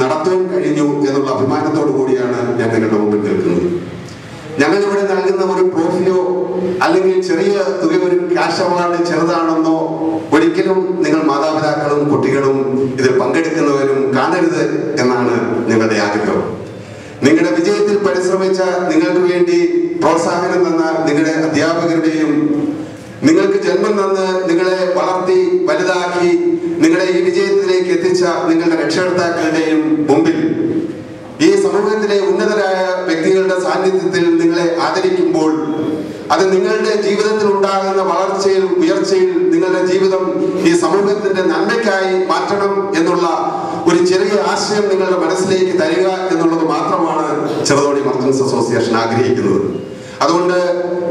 നടത്താൻ കഴിഞ്ഞു എന്നുള്ള അഭിമാനത്തോടു കൂടിയാണ് ഞാൻ നിങ്ങളുടെ മുമ്പിൽ നിൽക്കുന്നത്. ഞങ്ങളിവിടെ നൽകുന്ന ഒരു ട്രോഫിയോ അല്ലെങ്കിൽ ചെറിയ തുക ഒരു ക്യാഷ് അവാർഡ് ചെറുതാണെന്നോ ഒരിക്കലും നിങ്ങൾ മാതാപിതാക്കളും കുട്ടികളും ഇതിൽ പങ്കെടുക്കുന്നവരും കാണരുത് എന്നാണ് ഞങ്ങളുടെ ആഗ്രഹം. നിങ്ങളുടെ വിജയത്തിൽ പരിശ്രമിച്ച, നിങ്ങൾക്ക് വേണ്ടി പ്രോത്സാഹനം തന്ന നിങ്ങളുടെ അധ്യാപകരുടെയും നിങ്ങൾക്ക് ജന്മം തന്ന് നിങ്ങളെ വളർത്തി വലുതാക്കി നിങ്ങളെ ഈ വിജയത്തിലേക്ക് എത്തിച്ച നിങ്ങളുടെ രക്ഷകർത്താക്കളുടെയും മുമ്പിൽ ഈ സമൂഹത്തിലെ ഉന്നതരായ വ്യക്തികളുടെ സാന്നിധ്യത്തിൽ നിങ്ങളെ ആദരിക്കുമ്പോൾ അത് നിങ്ങളുടെ ജീവിതത്തിൽ ഉണ്ടാകുന്ന വളർച്ചയിൽ ഉയർച്ചയിൽ നിങ്ങളുടെ ജീവിതം ഈ സമൂഹത്തിന്റെ നന്മയ്ക്കായി മാറ്റണം എന്നുള്ള ഒരു ചെറിയ ആശയം നിങ്ങളുടെ മനസ്സിലേക്ക് തരിക എന്നുള്ളത് മാത്രമാണ് ചെറുതോണി മർച്ചന്റ്സ് അസോസിയേഷൻ ആഗ്രഹിക്കുന്നത്. അതുകൊണ്ട്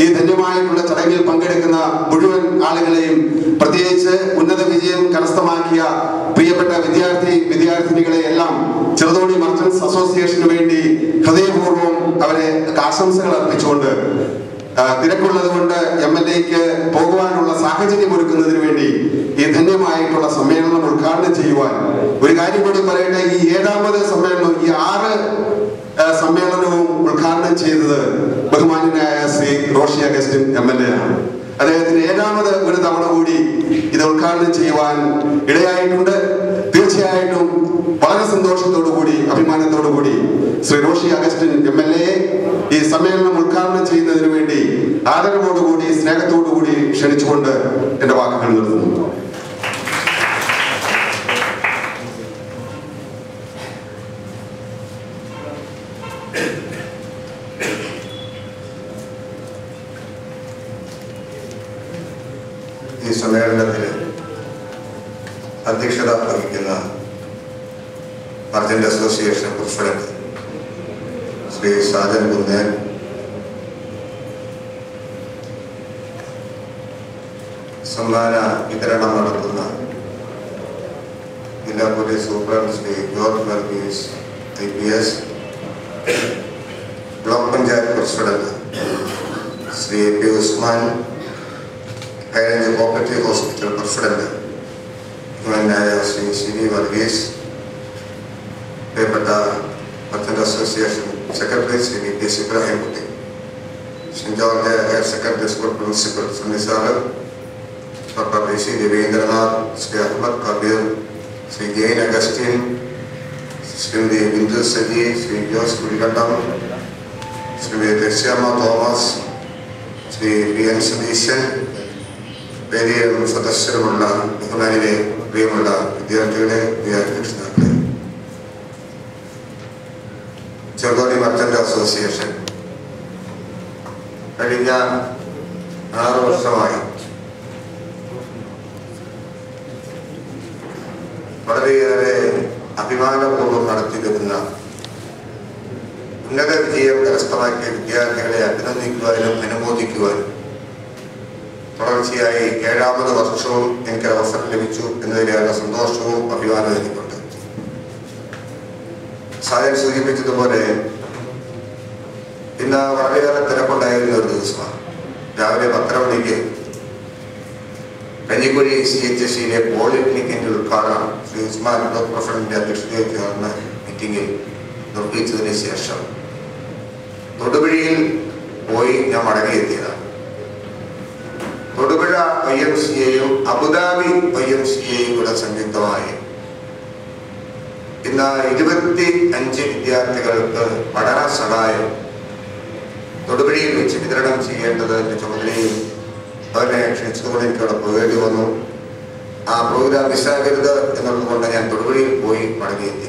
ഈ ധന്യമായിട്ടുള്ള ചടങ്ങിൽ പങ്കെടുക്കുന്ന മുഴുവൻ ആളുകളെയും, പ്രത്യേകിച്ച് ഉന്നത വിജയം കരസ്ഥമാക്കിയ പ്രിയപ്പെട്ട വിദ്യാർത്ഥിനികളെ എല്ലാം ചെറുതോണി മർച്ചന്റ്സ് അസോസിയേഷന് വേണ്ടി ഹൃദയപൂർവ്വം അവരെ ആശംസകൾ അർപ്പിച്ചുകൊണ്ട്, തിരക്കുള്ളത് കൊണ്ട് MLAക്ക് പോകുവാനുള്ള സാഹചര്യം ഒരുക്കുന്നതിന് വേണ്ടി ഈ ധന്യമായിട്ടുള്ള സമ്മേളനം ഉദ്ഘാടനം ചെയ്യുവാൻ ഒരു കാര്യം കൂടി പറയട്ടെ. ഈ 7ാമത് സമ്മേളനം, ഈ 6 സമ്മേളനവും ഉദ്ഘാടനം ചെയ്തത് ബഹുമാന്യനായ ശ്രീ റോഷി അഗസ്റ്റിൻ MLA ആണ്. അദ്ദേഹത്തിന് 7ാമത് ഒരു തവണ കൂടി ഇത് ഉദ്ഘാടനം ചെയ്യുവാൻ ഇടയായിട്ടുണ്ട്. തീർച്ചയായിട്ടും വളരെ സന്തോഷത്തോടു കൂടി, അഭിമാനത്തോടു കൂടി ശ്രീ റോഷി അഗസ്റ്റിൻ MLA ഈ സമ്മേളനം ഉദ്ഘാടനം ചെയ്യുന്നതിന് വേണ്ടി ആദരവോടുകൂടി സ്നേഹത്തോടുകൂടി ക്ഷണിച്ചുകൊണ്ട് എന്റെ വാക്കുകൾ നിർത്തുന്നു. ഈ സമ്മേളനത്തിൽ അധ്യക്ഷത വഹിക്കുന്ന merchant association president Shri Sajan Kunnel, സമ്മാന വിതരണം നടത്തുന്ന ജില്ലാ police superintendent Shri George Varghese IPS, block panchayat president Shri AP Usman, high range cooperative hospital president Shri CV Varghese, പ്രിയപ്പെട്ട merchant association secretary Shri VPS Ibrahimkutty, Saint George higher secondary school principal Suni sir, doctor PC Raveendranath, Shri Ahammed Kabeer, Shri Jain Augustine, Shrimati Bindu Saji, Shri Jose Kuzhikandam, Shrimati Rashyamma Thomas, Shri PN Satheeshan, വേദിയിലും സദസ്യരുമുള്ള ബഹുമാനിലെ പ്രിയമുള്ള വിദ്യാർത്ഥികളെ, രക്ഷിതാക്കളെ, Cheruthoni merchant association കഴിഞ്ഞ 6 വർഷമായി വളരെയേറെ അഭിമാനപൂർവ്വം നടത്തിവരുന്ന ഉന്നത വിജയം കരസ്ഥമാക്കിയ വിദ്യാർത്ഥികളെ അഭിനന്ദിക്കുവാനും അനുമോദിക്കുവാനും തുടർച്ചയായി 7ാമത് വർഷവും എനിക്ക് അവസരം ലഭിച്ചു എന്നതിലേറെ സന്തോഷവും അഭിമാനവും എനിക്കുണ്ട്. സായൻ സൂചിപ്പിച്ചതുപോലെ ഇന്ന് വളരെയേറെ തിരക്കുണ്ടായിരുന്ന ഒരു ദിവസമാണ്. രാവിലെ 10:30 മണിക്ക് കഞ്ഞിക്കുഴി CHSയിലെ പോളിടെക്നിക്കിന്റെ ഉദ്ഘാടനം ശ്രീ ഉസ്മാൻ ബ്ലോക്ക് പ്രസിഡന്റിന്റെ അധ്യക്ഷതയിൽ ചേർന്ന മീറ്റിംഗിൽ നിർവഹിച്ചതിന് ശേഷം തൊടുപുഴയിൽ പോയി ഞാൻ മടങ്ങിയെത്തിയതാണ്. തൊടുപുഴ YMCAയും അബുദാബി YMCAയും കൂടെ സംയുക്തമായി ഇന്ന് 25 വിദ്യാർത്ഥികൾക്ക് പഠന സഹായം തൊടുപുഴയിൽ വെച്ച് വിതരണം ചെയ്യേണ്ടതിന്റെ ചുമതലയും അവരെ ക്ഷണിച്ചതുകൊണ്ട് എനിക്ക് അവിടെ പോകേണ്ടി വന്നു. ആ പ്രോഗ്രാം മിസ്സാകരുത് എന്നുള്ളതുകൊണ്ട് ഞാൻ തൊടുപുഴയിൽ പോയി മടങ്ങിയെത്തി.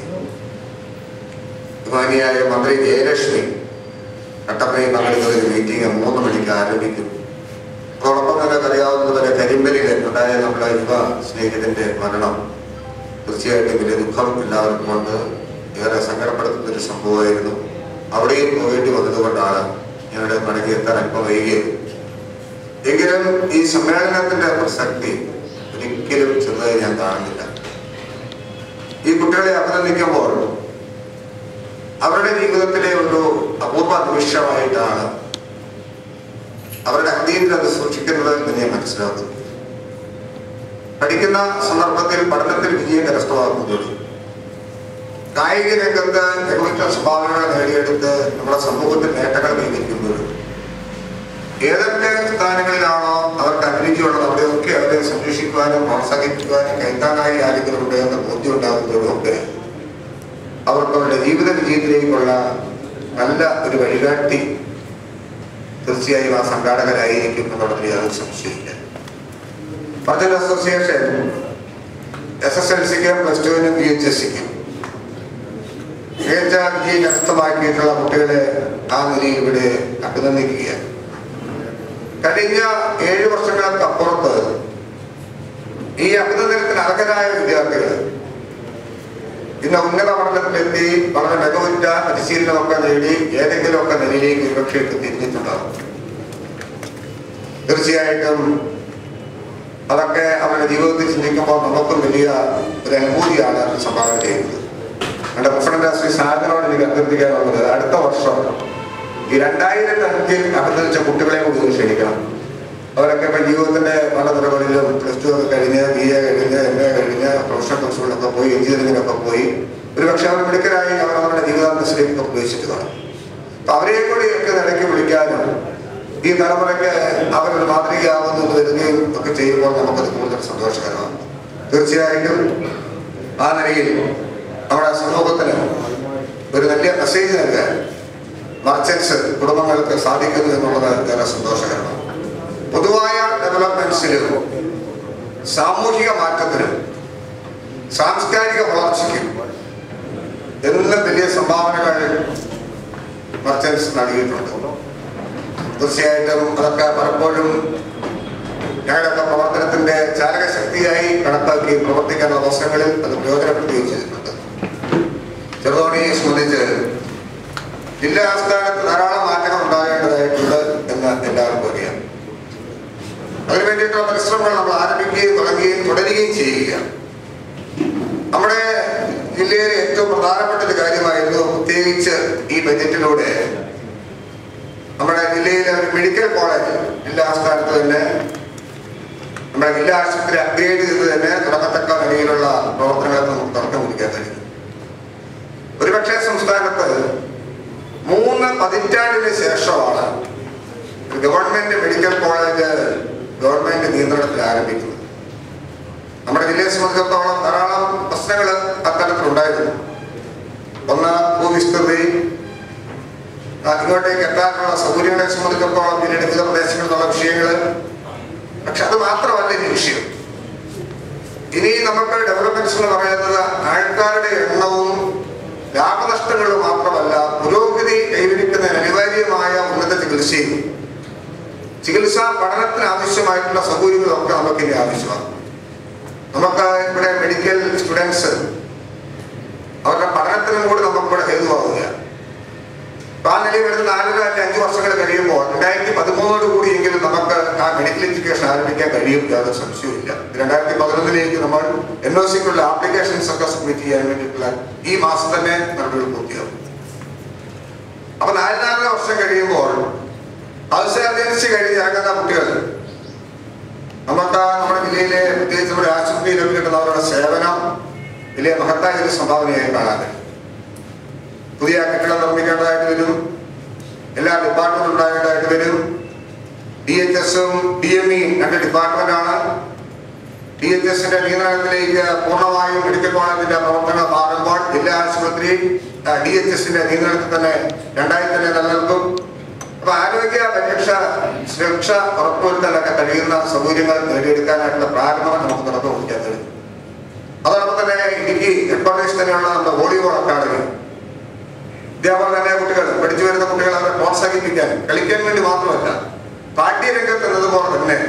ബഹുമാനിയായ മന്ത്രി ജയലക്ഷ്മി കട്ടപ്പനയിൽ പങ്കെടുക്കുന്ന ഒരു മീറ്റിംഗ് 3 മണിക്ക് ആരംഭിക്കും. അതോടൊപ്പം നിങ്ങൾക്ക് അറിയാവുന്നതുപോലെ കരിമ്പലിൽ ഉണ്ടായ നമ്മുടെ യുവ സ്നേഹിതന്റെ മരണം തീർച്ചയായിട്ടും വലിയ ദുഃഖം എല്ലാവർക്കും കൊണ്ട് ഏറെ സങ്കടപ്പെടുത്തുന്നൊരു സംഭവമായിരുന്നു. അവിടെയും പോകേണ്ടി വന്നതുകൊണ്ടാണ് ഞങ്ങളുടെ മടങ്ങിയെത്താൻ അല്പം വൈകിയത്. എങ്കിലും ഈ സമ്മേളനത്തിന്റെ പ്രസക്തി ഒരിക്കലും ചെറുതായി ഞാൻ കാണുന്നില്ല. ഈ കുട്ടികളെ അഭിനന്ദിക്കുമ്പോൾ അവരുടെ ജീവിതത്തിലെ ഒരു അപൂർവ നിമിഷമായിട്ടാണ് അവരുടെ അന്തീന്ദ്രിയം അത് സൂക്ഷിക്കുന്നത് എന്ന് ഞാൻ മനസ്സിലാക്കുന്നു. പഠിക്കുന്ന സന്ദർഭത്തിൽ പഠനത്തിൽ വിജയം കരസ്ഥമാക്കുന്നതോടെ കായിക രംഗത്ത് മികവുറ്റ സംഭാവനകൾ നേടിയെടുത്ത് നമ്മുടെ സമൂഹത്തിൽ നേട്ടങ്ങൾ കൈവരിക്കുമ്പോൾ ഏതൊക്കെ സ്ഥാനങ്ങളിലാണോ അവർക്ക് അഭിരുചിയുള്ളത് അവിടെയൊക്കെ അവരെ സംരക്ഷിക്കുവാനും പ്രോത്സാഹിപ്പിക്കുവാനും കൈത്താങ്ങായി ആരെങ്കിലുണ്ട് എന്ന ബോധ്യം ഉണ്ടാകുന്നതോടൊക്കെ അവർക്ക് അവരുടെ ജീവിത വിജയത്തിലേക്കുള്ള നല്ല ഒരു വഴികാട്ടി തീർച്ചയായും ആ സംഘാടകരായിരിക്കും എന്നുള്ളതിൽ യാതൊരു സംശയമില്ല. മർച്ചന്റ് അസോസിയേഷൻ SSLCക്കും +2നും VHSCക്കും മികച്ച വിജയം കരസ്ഥമാക്കിയിട്ടുള്ള കുട്ടികളെ ആ നിലയിൽ ഇവിടെ അഭിനന്ദിക്കുകയാണ്. കഴിഞ്ഞ 7 വർഷങ്ങൾക്കപ്പുറത്ത് ഈ അഭിനന്ദനത്തിന് അർഹരായ വിദ്യാർത്ഥികൾ ഇന്ന് ഉന്നത പഠനത്തിലെത്തി വളരെ മികവുറ്റ പരിശീലനമൊക്കെ നേടി ഏതെങ്കിലുമൊക്കെ നിലയിലേക്ക് ഒരുപക്ഷെ തിരിഞ്ഞിട്ടുണ്ടാകും. തീർച്ചയായിട്ടും അതൊക്കെ അവരുടെ ജീവിതത്തിൽ ചിന്തിക്കുമ്പോൾ നമുക്കും വലിയ ഒരു അനുഭൂതിയാണ് സംഭാവന ചെയ്യുന്നത്. എൻ്റെ പ്രസിഡന്റ് ശ്രീ സാജനോട് എനിക്ക് അഭ്യർത്ഥിക്കാനുള്ളത്, അടുത്ത വർഷം ഈ 2005 അഭിനന്ദിച്ച കുട്ടികളെ കൂടി ക്ഷണിക്കണം. അവരൊക്കെ ഇപ്പം ജീവിതത്തിന്റെ പല നിലകളിലും +2 ഒക്കെ കഴിഞ്ഞ് BA കഴിഞ്ഞ് MA കഴിഞ്ഞ് പ്രൊഫഷണൽ കോഴ്സുകളിലൊക്കെ പോയി എഞ്ചിനീയറിംഗിലൊക്കെ പോയി ഒരുപക്ഷെ അവർ മിടുക്കരായി അവരവരുടെ ജീവിതാന്തസ്സിലേക്ക് പ്രവേശിച്ചു കാണും. അപ്പൊ അവരെ കൂടി ഒക്കെ നിലയ്ക്ക് വിളിക്കാനും ഈ തലമുറയ്ക്ക് അവരൊരു മാതൃകയാവുന്നത് വരികയും ഒക്കെ ചെയ്യുമ്പോൾ നമുക്കത് കൂടുതൽ സന്തോഷകരമാണ്. തീർച്ചയായിട്ടും ആ നിലയിൽ നമ്മുടെ സമൂഹത്തിന് ഒരു വലിയ മെസ്സേജ് നൽകാൻ മർച്ചന്റ്സ് കുടുംബങ്ങൾക്ക് സാധിക്കുന്നു എന്നുള്ളത് ഏറെ സന്തോഷകരമാണ്. പൊതുവായ ഡെവലപ്മെന്റ്സിലും സാമൂഹിക മാറ്റത്തിനും സാംസ്കാരിക വളർച്ചയ്ക്കും എല്ലാം വലിയ സംഭാവനകൾ മർച്ചന്റ്സ് നൽകിയിട്ടുണ്ട്. തീർച്ചയായിട്ടും അതൊക്കെ പലപ്പോഴും ഞങ്ങളുടെയൊക്കെ പ്രവർത്തനത്തിന്റെ ചാലകശക്തിയായി കണക്കാക്കി പ്രവർത്തിക്കുന്ന അവസരങ്ങളിൽ അത് പ്രയോജനപ്പെടുത്തുകയും ചെയ്തിട്ടുണ്ട്. ചെറുതോണിയെ സംബന്ധിച്ച് ജില്ലാ ആസ്ഥാനത്ത് ധാരാളം മാറ്റങ്ങൾ ഉണ്ടാകേണ്ടതായിട്ടുണ്ട് എന്ന് എല്ലാവർക്കും അറിയാം. അതിനു വേണ്ടിയിട്ടുള്ള പരിശ്രമങ്ങൾ നമ്മൾ ആരംഭിക്കുകയും തുടരുകയും ചെയ്യുക. നമ്മുടെ ജില്ലയിലെ ഏറ്റവും പ്രധാനപ്പെട്ട ഒരു കാര്യമായിരുന്നു, പ്രത്യേകിച്ച് ഈ ബജറ്റിലൂടെ നമ്മുടെ ജില്ലയിലെ ഒരു മെഡിക്കൽ കോളേജ് ജില്ലാ ആസ്ഥാനത്ത് തന്നെ നമ്മുടെ ജില്ലാ ആശുപത്രി അപ്ഗ്രേഡ് ചെയ്ത് തന്നെ തുടങ്ങത്തക്ക നിലയിലുള്ള പ്രവർത്തനങ്ങൾക്ക് നമുക്ക് തുടക്കം കുറിക്കാൻ കഴിയും. ഒരുപക്ഷെ സംസ്ഥാനത്ത് 3 പതിറ്റാണ്ടിന് ശേഷമാണ് ഗവൺമെന്റ് മെഡിക്കൽ കോളേജ് ഗവൺമെന്റ് നിയന്ത്രണത്തിൽ ആരംഭിക്കുന്നത്. നമ്മുടെ ജില്ലയെ സംബന്ധിച്ചിടത്തോളം ധാരാളം പ്രശ്നങ്ങൾ അത്തരത്തിലുണ്ടായിരുന്നു. ഒന്ന്, ഭൂവിസ്തൃതി, ഇങ്ങോട്ടേക്ക് എത്താനുള്ള സൗകര്യങ്ങളെ സംബന്ധിച്ചിടത്തോളം ജില്ലയുടെ വിവിധ പ്രദേശങ്ങളിലുള്ള വിഷയങ്ങൾ. പക്ഷെ അത് മാത്രമല്ല ഈ വിഷയം. ഇനി നമുക്ക് ഡെവലപ്മെന്റ്സ് എന്ന് പറയുന്നത് ആൾക്കാരുടെ എണ്ണവും ലാഭനഷ്ടങ്ങളും മാത്രമല്ല, പുരോഗതി കൈവരിക്കുന്നതിന് അനിവാര്യമായ ഉന്നത ചികിത്സയും ചികിത്സാ പഠനത്തിന് ആവശ്യമായിട്ടുള്ള സൗകര്യങ്ങളും ഒക്കെ നമുക്ക് ഇനി ആവശ്യമാണ്. നമുക്ക് ഇവിടെ മെഡിക്കൽ സ്റ്റുഡൻസ് അവരുടെ പഠനത്തിനും കൂടി നമുക്കിവിടെ ഹേതുവാകുകയാണ്. ആ നിലയിൽ വരുന്ന 4-5 വർഷങ്ങൾ കഴിയുമ്പോൾ 2013 കൂടിയെങ്കിലും നമുക്ക് ആ മെഡിക്കൽ എഡ്യൂക്കേഷൻ ആരംഭിക്കാൻ കഴിയും, യാതൊരു സംശയവുമില്ല. 2011 നമ്മൾ NOCക്കുള്ള ആപ്ലിക്കേഷൻസ് ഒക്കെ സബ്മിറ്റ് ചെയ്യാൻ വേണ്ടിയിട്ടുള്ള ഈ മാസം തന്നെ നടപടികൾ പൂർത്തിയാകും. അപ്പൊ 4 വർഷം കഴിയുമ്പോൾ റെസിഡൻസി കഴിഞ്ഞ് ഇറങ്ങുന്ന കുട്ടികൾ നമുക്ക് നമ്മുടെ ജില്ലയിലെ പ്രത്യേകിച്ച് നമ്മുടെ ആശുപത്രിയിലൊക്കെ കിട്ടുന്ന അവരുടെ സേവനം വലിയ മഹത്തായ ഒരു സംഭാവനയായി കാണാൻ കഴിയും. പുതിയ കെട്ടിടം നിർമ്മിക്കേണ്ടതായിട്ട് വരും, എല്ലാ ഡിപ്പാർട്ട്മെന്റും ഉണ്ടാകേണ്ടതായിട്ട് വരും. DHSഉം DMEയും 2 ഡിപ്പാർട്ട്മെന്റാണ്. DHSന്റെ നിയന്ത്രണത്തിലേക്ക് പൂർണ്ണമായും മെഡിക്കൽ കോളേജിന്റെ പ്രവർത്തനം മാറുമ്പോൾ ജില്ലാ ആശുപത്രി DHSന്റെ നിയന്ത്രണത്തിൽ തന്നെ 2 തന്നെ നിലനിൽക്കും. അപ്പൊ ആരോഗ്യ പരിരക്ഷ സുരക്ഷ ഉറപ്പുവരുത്താനൊക്കെ കഴിയുന്ന സൗകര്യങ്ങൾ നേടിയെടുക്കാനായിട്ടുള്ള പ്രാരംഭം നമുക്ക് നടന്നു കൊടുക്കാൻ കഴിയും. അതോടൊപ്പം തന്നെ ഇടുക്കി ഹെഡ്ക്വാർട്ടേഴ്സ് തന്നെയുള്ള നമ്മുടെ വോളിബോൾ അക്കാദമി, ഇതേപോലെ തന്നെ കുട്ടികൾ പഠിച്ചു വരുന്ന കുട്ടികൾ അവരെ പ്രോത്സാഹിപ്പിക്കാൻ, കളിക്കാൻ വേണ്ടി മാത്രമല്ല പാഠ്യരംഗത്ത് എന്നതുപോലെ തന്നെ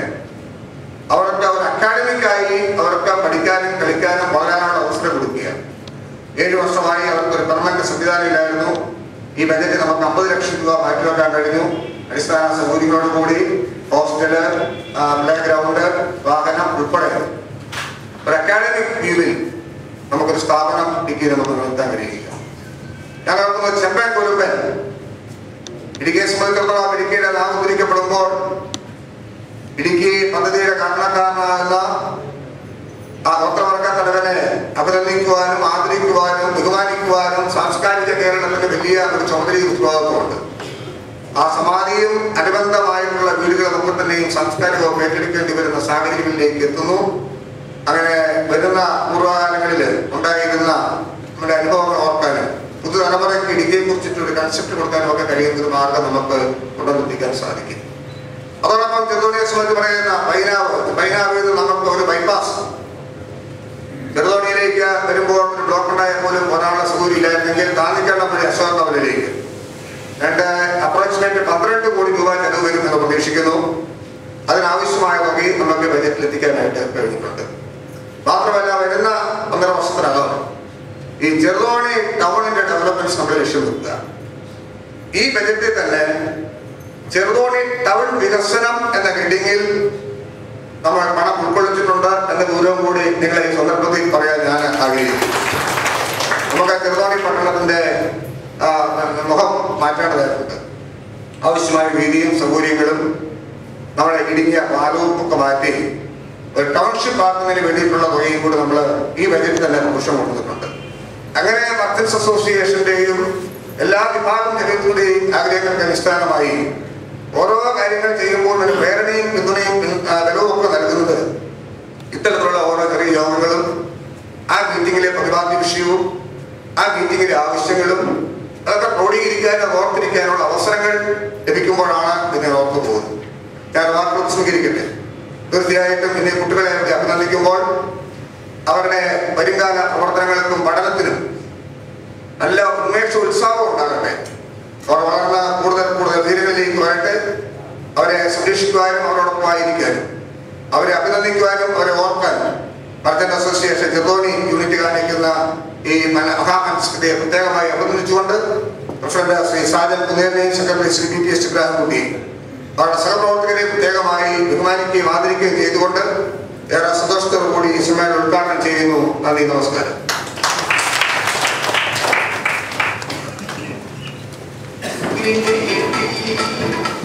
അവർക്ക് അവർ അക്കാഡമിക്കായി അവർക്ക് പഠിക്കാനും കളിക്കാനും വളരാനുള്ള അവസരം കൊടുക്കുക. 7 വർഷമായി അവർക്കൊരു പെർമനന്റ് സംവിധാനം ഇല്ലായിരുന്നു. ഈ ബജറ്റ് നമുക്ക് 50 ലക്ഷം രൂപ മാറ്റിവെക്കാൻ കഴിഞ്ഞു. അടിസ്ഥാന സൗകര്യങ്ങളോടുകൂടി ഹോസ്റ്റല്, പ്ലേ ഗ്രൗണ്ട്, വാഹനം ഉൾപ്പെടെ ഒരു അക്കാഡമിക് വ്യൂവിൽ നമുക്കൊരു സ്ഥാപനം ഇടുക്കിയിൽ നമുക്ക് നിർത്താൻ കഴിയുക. ഞാൻ ഓർക്കുന്നത് ചെമ്പൻ കുരുമ്പൻ ഇടുക്കിയെ സംബന്ധിച്ചിടത്തോളം ഇടുക്കിയുടെ നാമം ഉദ്ധരിക്കപ്പെടുമ്പോൾ ഇടുക്കി പദ്ധതിയുടെ കാരണക്കാരനാകുന്ന ആ ഗോത്രവർഗ തലവനെ അഭിനന്ദിക്കുവാനും ആദരിക്കുവാനും ബഹുമാനിക്കുവാനും സാംസ്കാരിക കേരളത്തിന്റെ വലിയ ഒരു ചുമതലയും ഉത്തരവാദിത്വമുണ്ട്. ആ സമാധിയും അനുബന്ധമായിട്ടുള്ള വീടുകളൊക്കെ തന്നെയും സാംസ്കാരികവും ഏറ്റെടുക്കേണ്ടി വരുന്ന സാഹചര്യങ്ങളിലേക്ക് എത്തുന്നു. അങ്ങനെ വരുന്ന പൂർവ്വകാലങ്ങളിൽ ഉണ്ടായിരുന്ന നമ്മുടെ അനുഭവങ്ങൾ ഓർക്കാനും പുതുതലമുറയ്ക്ക് ഇടുക്കിയെ കുറിച്ചിട്ടൊരു കൺസെപ്റ്റ് കൊടുക്കാനും ഒക്കെ കഴിയുന്ന ഒരു മാർഗം നമുക്ക് കൊണ്ടുവന്നെത്തിക്കാൻ സാധിക്കും. അതോടൊപ്പം ചെറുതോണിയെ സംബന്ധിച്ച് പറയുന്ന പൈനാവിൽ നിന്ന് നമുക്ക് ഒരു ബൈപ്പാസ് ചെറുതോണിയിലേക്ക് വരുമ്പോൾ ഒരു ബ്ലോക്ക് ഉണ്ടായാൽ പോലും ഒരാളുടെ സൗകര്യം ഇല്ലായിരുന്നെങ്കിൽ താന്നിക്കണ്ടപ്പള്ളി അശോകവനിലേക്ക് അപ്രോക്സിമേറ്റ് 12 കോടി രൂപ ചെലവ് വരുമെന്ന് പ്രതീക്ഷിക്കുന്നു. അതിനാവശ്യമായ വകയും നമുക്ക് ബജറ്റിൽ എത്തിക്കാനായിട്ട് കഴിഞ്ഞിട്ടുണ്ട്. മാത്രമല്ല വരുന്ന 1.5 വർഷത്തിനകം ഈ ചെറുതോണി ടൗണിന്റെ ഡെവലപ്മെന്റ്സ് നമ്മൾ ലക്ഷ്യം വെക്കുക. ഈ ബജറ്റിൽ തന്നെ ചെറുതോണി ടൗൺ വികസനം എന്ന ഹെഡിങ്ങിൽ നമ്മൾ പണം ഉൾക്കൊള്ളിച്ചിട്ടുണ്ട് എന്ന ഗൗരവം കൂടി നിങ്ങളെ ഈ സന്ദർഭത്തിൽ പറയാൻ ഞാൻ ആഗ്രഹിക്കുന്നു. നമുക്ക് ചെറുതോണി പട്ടണത്തിന്റെ മുഖം മാറ്റേണ്ടതായിട്ടുണ്ട്. ആവശ്യമായ വീതിയും സൗകര്യങ്ങളും നമ്മുടെ ഇടുങ്ങിയ പാലവും ഒക്കെ മാറ്റി ഒരു ടൗൺഷിപ്പ് ആക്കുന്നതിന് വേണ്ടിയിട്ടുള്ള തുകയും കൂടി നമ്മൾ ഈ ബജറ്റിൽ തന്നെ പുരുഷം കൊണ്ടുവന്നിട്ടുണ്ട്. അങ്ങനെ മർച്ചന്റ്സ് അസോസിയേഷന്റെയും എല്ലാ വിഭാഗം ജനങ്ങളുടെയും ആഗ്രഹങ്ങൾക്ക് അടിസ്ഥാനമായി ഓരോ കാര്യങ്ങൾ ചെയ്യുമ്പോൾ ഒരു പ്രേരണയും പിന്തുണയും ബലവും ഒക്കെ നൽകുന്നത് ഇത്തരത്തിലുള്ള ഓരോ ചെറിയ യോഗങ്ങളും ആ മീറ്റിംഗിലെ പ്രതിപാദ്യ വിഷയവും ആ മീറ്റിംഗിലെ ആവശ്യങ്ങളും അതൊക്കെ ക്രോഡീകരിക്കാനോ ഓർത്തിരിക്കാനുള്ള അവസരങ്ങൾ ലഭിക്കുമ്പോഴാണ് ഇതിനെ ഓർത്തു പോകുന്നത്. ഞാൻ വാക്കുകൾ സ്വീകരിക്കട്ടെ. തീർച്ചയായിട്ടും ഇനി കുട്ടികളെ അഭിനന്ദിക്കുമ്പോൾ അവരുടെ വരുംകാല പ്രവർത്തനങ്ങൾക്കും പഠനത്തിനും നല്ല ഉന്മേഷ ഉത്സാഹം ഉണ്ടാകട്ടെ. അവർ വളർന്ന കൂടുതൽ ഉയരങ്ങളിലേക്ക് വരട്ടെ. അവരെ സംരക്ഷിക്കുവാനും അവരോടൊപ്പം ആയിരിക്കാനും അവരെ അഭിനന്ദിക്കുവാനും അവരെ ഓർക്കാനും മർച്ചന്റ് അസോസിയേഷൻ ചെറുതോണി യൂണിറ്റ് കാണിക്കുന്ന ഈ മഹാമനസ്കതയെ പ്രത്യേകമായി അഭിനന്ദിച്ചുകൊണ്ട് പ്രസിഡന്റ് ശ്രീ സാജൻ കുന്നേലിനെയും സെക്രട്ടറി ശ്രീ DTS ചിത്രാകുട്ടിയും അവരുടെ സഹപ്രവർത്തകരെ പ്രത്യേകമായി ബഹുമാനിക്കുകയും ആദരിക്കുകയും ചെയ്തുകൊണ്ട് ഏറെ സന്തോഷത്തോടു കൂടി ഈ സമ്മേളനം ഉദ്ഘാടനം ചെയ്യുന്നു. നന്ദി, നമസ്കാരം. Thank you.